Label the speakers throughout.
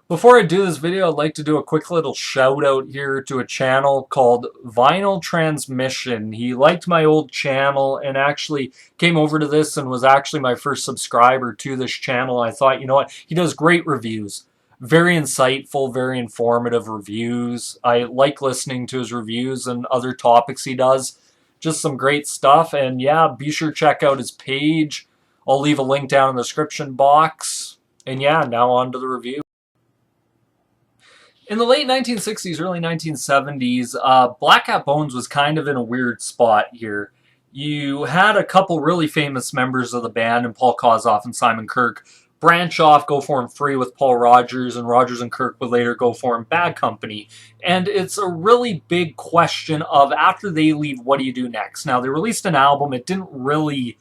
Speaker 1: Before I do this video, I'd like to do a quick little shout out here to a channel called Vinyl Transmission. He liked my old channel and actually came over to this and was actually my first subscriber to this channel. I thought, you know what, he does great reviews. Very insightful, very informative reviews. I like listening to his reviews and other topics he does. Just some great stuff. And yeah, be sure to check out his page. I'll leave a link down in the description box. And yeah, now on to the review. In the late 1960s, early 1970s, Black Cat Bones was kind of in a weird spot here. You had a couple really famous members of the band, and Paul Kozoff and Simon Kirke, branch off, go form Free with Paul Rogers, and Rogers and Kirke would later go form Bad Company. And it's a really big question of, after they leave, what do you do next? Now, they released an album. It didn't really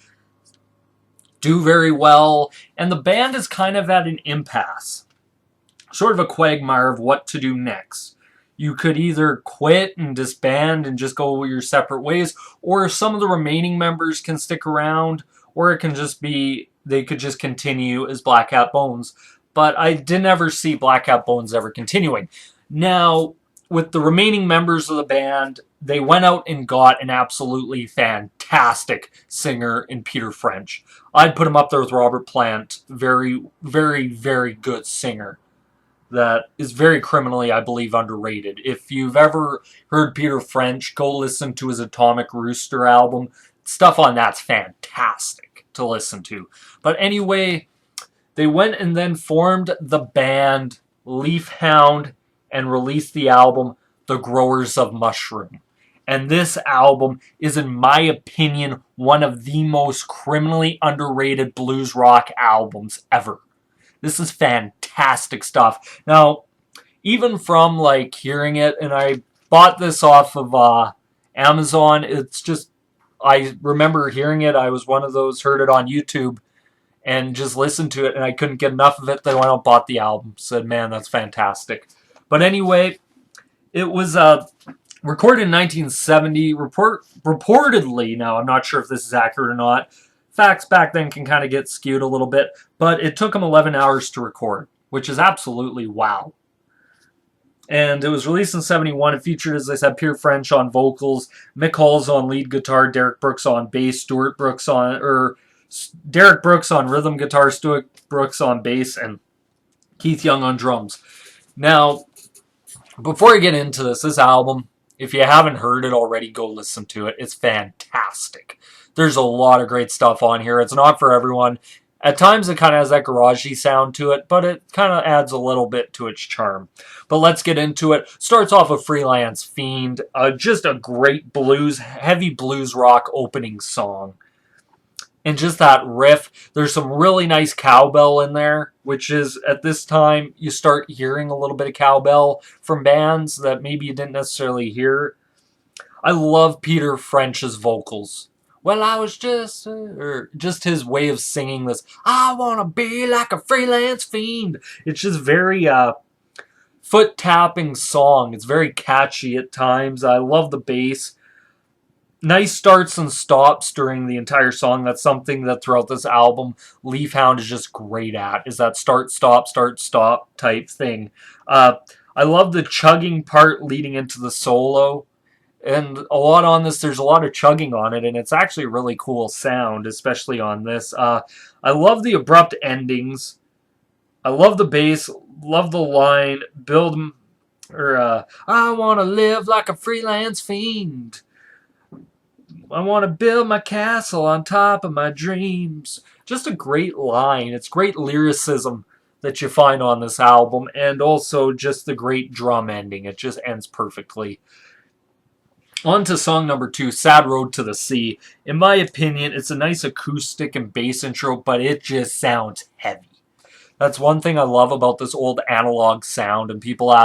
Speaker 1: do very well, and the band is kind of at an impasse. Sort of a quagmire of what to do next. You could either quit and disband and just go your separate ways, or some of the remaining members can stick around, or it can just be, they could just continue as Black Cat Bones. But I didn't ever see Black Cat Bones ever continuing. Now, with the remaining members of the band, they went out and got an absolutely fantastic singer in Peter French. I'd put him up there with Robert Plant. Very, very, very good singer. That is very criminally, I believe, underrated. If you've ever heard Peter French, go listen to his Atomic Rooster album. Stuff on that's fantastic to listen to. But anyway, they went and then formed the band Leafhound and released the album The Growers of Mushroom. And this album is, in my opinion, one of the most criminally underrated blues rock albums ever. This is fantastic stuff. Now, even from like hearing it, and I bought this off of Amazon, it's just, I remember hearing it. I was one of those, heard it on YouTube and just listened to it, and I couldn't get enough of it. Then I went out and bought the album. Said, man, that's fantastic. But anyway, it was recorded in 1970. Reportedly, now I'm not sure if this is accurate or not. Facts back then can kind of get skewed a little bit, but it took them 11 hours to record, which is absolutely wow. And it was released in 71. It featured, as I said, Peter French on vocals, Mick Halls on lead guitar, Derek Brooks on bass, Derek Brooks on rhythm guitar, Stuart Brooks on bass, and Keith Young on drums. Now, before I get into this album, if you haven't heard it already, go listen to it. It's fantastic. There's a lot of great stuff on here. It's not for everyone. At times it kind of has that garagey sound to it, but it kind of adds a little bit to its charm. But let's get into it. Starts off with Freelance Fiend. Just a great blues, heavy blues rock opening song. And just that riff, there's some really nice cowbell in there, which is, at this time, you start hearing a little bit of cowbell from bands that maybe you didn't necessarily hear. I love Peter French's vocals. Well, I was just his way of singing this, I want to be like a freelance fiend. It's just very foot-tapping song. It's very catchy at times. I love the bass. Nice starts and stops during the entire song. That's something that throughout this album, Leafhound is just great at, is that start, stop type thing. I love the chugging part leading into the solo. And a lot on this, there's a lot of chugging on it, and it's actually a really cool sound, especially on this. I love the abrupt endings. I love the bass, love the line, I want to live like a freelance fiend. I want to build my castle on top of my dreams. Just a great line. It's great lyricism that you find on this album, and also just the great drum ending. It just ends perfectly. On to song number 2, Sad Road to the Sea. In my opinion, it's a nice acoustic and bass intro, but it just sounds heavy. That's one thing I love about this old analog sound, and people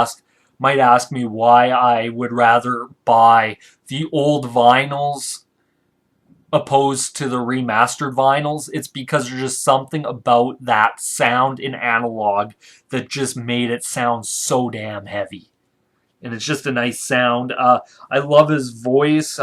Speaker 1: might ask me why I would rather buy the old vinyls opposed to the remastered vinyls. It's because there's just something about that sound in analog that just made it sound so damn heavy. And it's just a nice sound. I love his voice.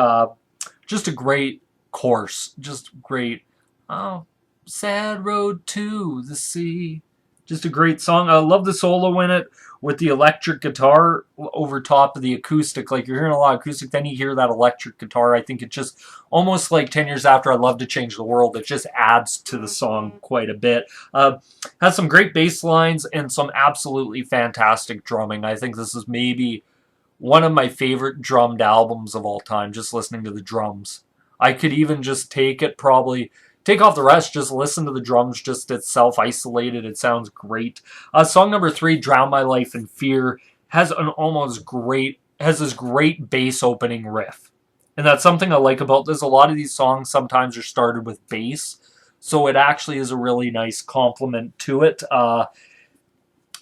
Speaker 1: Just a great chorus. Just great. Oh, sad road to the sea. Just a great song. I love the solo in it with the electric guitar over top of the acoustic. Like you're hearing a lot of acoustic, then you hear that electric guitar. I think it just almost like 10 years after I Love to Change the World, it just adds to the song quite a bit. Has some great bass lines and some absolutely fantastic drumming. I think this is maybe one of my favorite drummed albums of all time, just listening to the drums. I could even just take off the rest, just listen to the drums just itself isolated. It sounds great. Song number 3, Drown My Life in Fear, has this great bass opening riff. And that's something I like about this. A lot of these songs sometimes are started with bass, so it actually is a really nice complement to it.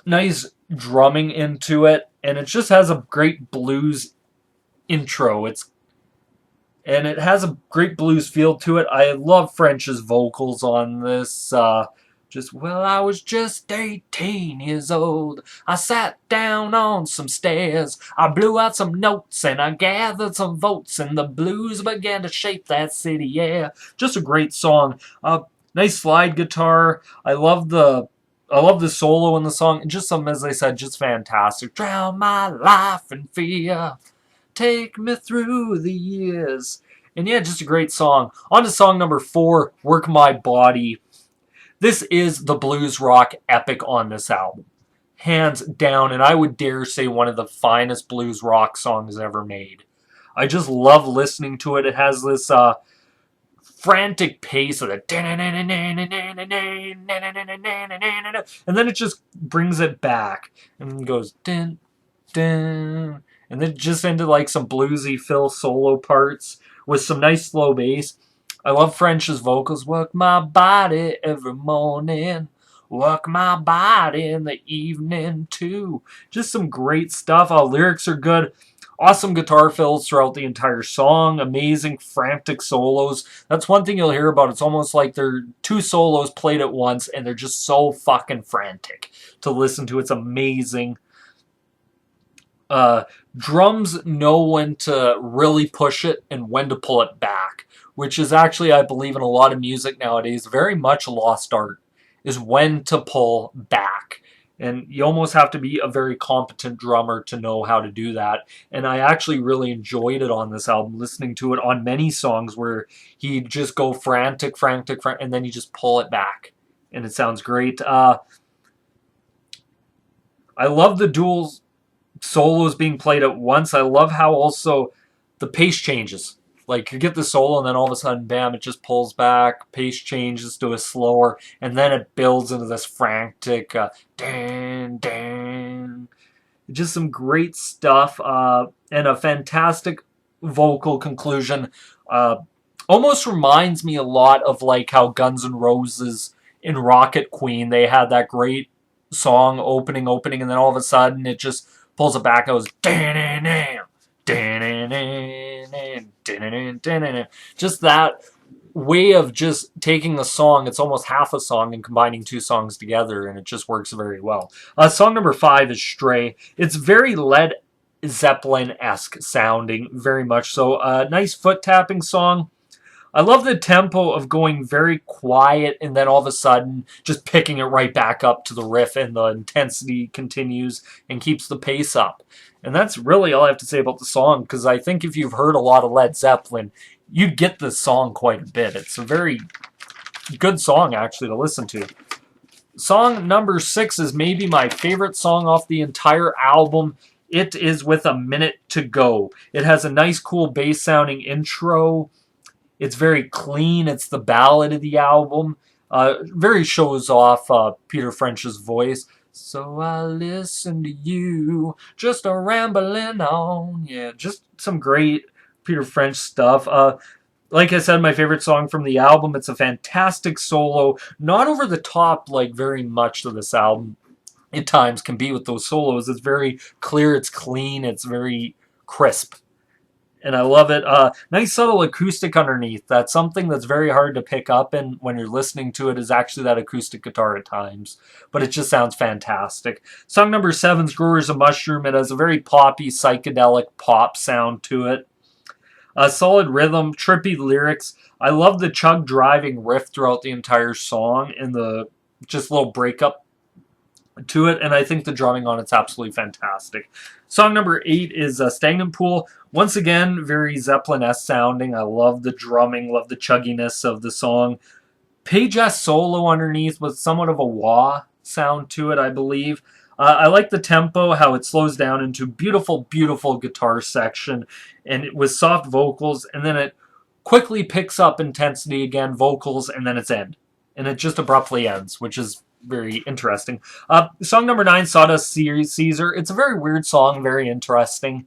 Speaker 1: Nice drumming into it, and it just has a great blues intro. It has a great blues feel to it. I love French's vocals on this. I was just 18 years old. I sat down on some stairs. I blew out some notes and I gathered some votes, and the blues began to shape that city, yeah. Just a great song. Nice slide guitar. I love the solo in the song. Just some, as I said, just fantastic. Drown my life in fear. Take me through the years. And yeah, just a great song. On to song number 4, Work My Body. This is the blues rock epic on this album. Hands down, and I would dare say one of the finest blues rock songs ever made. I just love listening to it. It has this frantic pace of it. And then it just brings it back and goes dun, dun, and then just into like some bluesy fill solo parts with some nice slow bass. I love French's vocals. Work my body every morning. Work my body in the evening too. Just some great stuff. Lyrics are good. Awesome guitar fills throughout the entire song. Amazing frantic solos. That's one thing you'll hear about. It's almost like they're 2 solos played at once and they're just so fucking frantic to listen to. It's amazing. Drums know when to really push it and when to pull it back, which is actually, I believe, in a lot of music nowadays, very much lost art, is when to pull back. And you almost have to be a very competent drummer to know how to do that. And I actually really enjoyed it on this album, listening to it on many songs where he'd just go frantic, and then you just pull it back. And it sounds great. I love the dual solos being played at once. I love how also the pace changes. Like you get the solo and then all of a sudden, bam, it just pulls back, pace changes to a slower, and then it builds into this frantic dan, dan. Just some great stuff and a fantastic vocal conclusion. Almost reminds me a lot of like how Guns N' Roses in Rocket Queen, they had that great song opening, and then all of a sudden it just pulls it back and goes just that way of just taking the song. It's almost half a song and combining 2 songs together, and it just works very well. Song number 5 is Stray. It's very Led Zeppelin-esque sounding, very much so. Nice foot tapping song. I love the tempo of going very quiet and then all of a sudden just picking it right back up to the riff, and the intensity continues and keeps the pace up. And that's really all I have to say about the song, because I think if you've heard a lot of Led Zeppelin, you'd get this song quite a bit. It's a very good song, actually, to listen to. Song number 6 is maybe my favorite song off the entire album. It is With a Minute to Go. It has a nice, cool bass-sounding intro. It's very clean. It's the ballad of the album. Very shows off Peter French's voice. So I listen to you, just a rambling on. Yeah, just some great Peter French stuff. Like I said, my favorite song from the album. It's a fantastic solo. Not over the top like very much of this album at times can be with those solos. It's very clear. It's clean. It's very crisp. And I love it. Nice subtle acoustic underneath. That's something that's very hard to pick up, and when you're listening to it is actually that acoustic guitar at times. But it just sounds fantastic. Song number 7 is Growers of Mushroom. It has a very poppy, psychedelic pop sound to it. Solid rhythm, trippy lyrics. I love the chug driving riff throughout the entire song and the just little breakup to it, and I think the drumming on it's absolutely fantastic. Song number 8 is Stagnant Pool. Once again, very Zeppelin-esque sounding. I love the drumming, love the chugginess of the song. Page-esque solo underneath with somewhat of a wah sound to it, I believe. I like the tempo, how it slows down into beautiful, beautiful guitar section, and with soft vocals, and then it quickly picks up intensity again, vocals, and then it's end. And it just abruptly ends, which is very interesting. Song number 9, Sawdust Caesar. It's a very weird song, very interesting.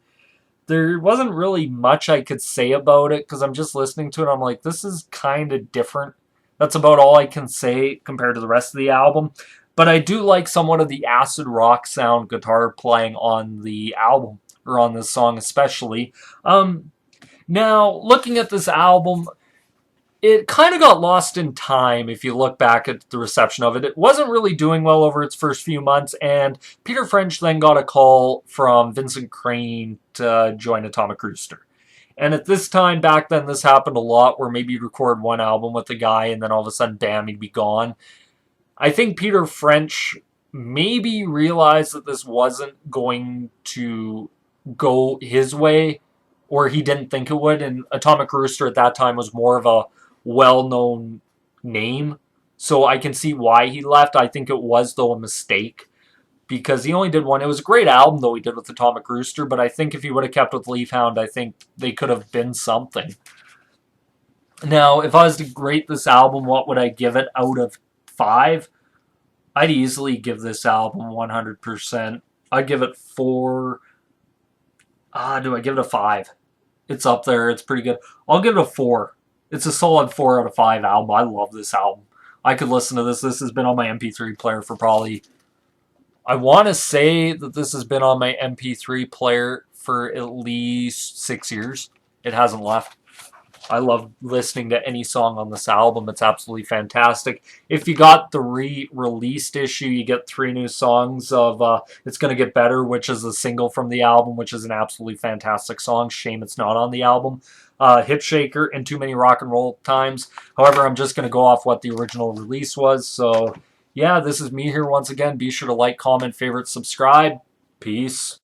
Speaker 1: There wasn't really much I could say about it, because I'm just listening to it, I'm like, this is kind of different. That's about all I can say compared to the rest of the album. But I do like somewhat of the acid rock sound guitar playing on the album, or on this song especially. Now, looking at this album, it kind of got lost in time if you look back at the reception of it. It wasn't really doing well over its first few months, and Peter French then got a call from Vincent Crane to join Atomic Rooster. And at this time, back then, this happened a lot, where maybe you'd record one album with a guy, and then all of a sudden, bam, he'd be gone. I think Peter French maybe realized that this wasn't going to go his way, or he didn't think it would, and Atomic Rooster at that time was more of a well-known name, so I can see why he left. I think it was, though, a mistake, because he only did one. It was a great album, though, he did with Atomic Rooster, but I think if he would have kept with Leafhound, I think they could have been something. Now, if I was to rate this album, what would I give it out of 5? I'd easily give this album 100%. I'd give it 4. Do I give it a 5? It's up there. It's pretty good. I'll give it a 4. It's a solid 4 out of 5 album. I love this album. I could listen to this. This has been on my MP3 player for probably... I want to say that this has been on my MP3 player for at least 6 years. It hasn't left. I love listening to any song on this album. It's absolutely fantastic. If you got the re-released issue, you get 3 new songs of It's Gonna Get Better, which is a single from the album, which is an absolutely fantastic song. Shame it's not on the album. Hip Shaker and Too Many Rock and Roll Times. However, I'm just going to go off what the original release was. So, yeah, this is me here once again. Be sure to like, comment, favorite, subscribe. Peace.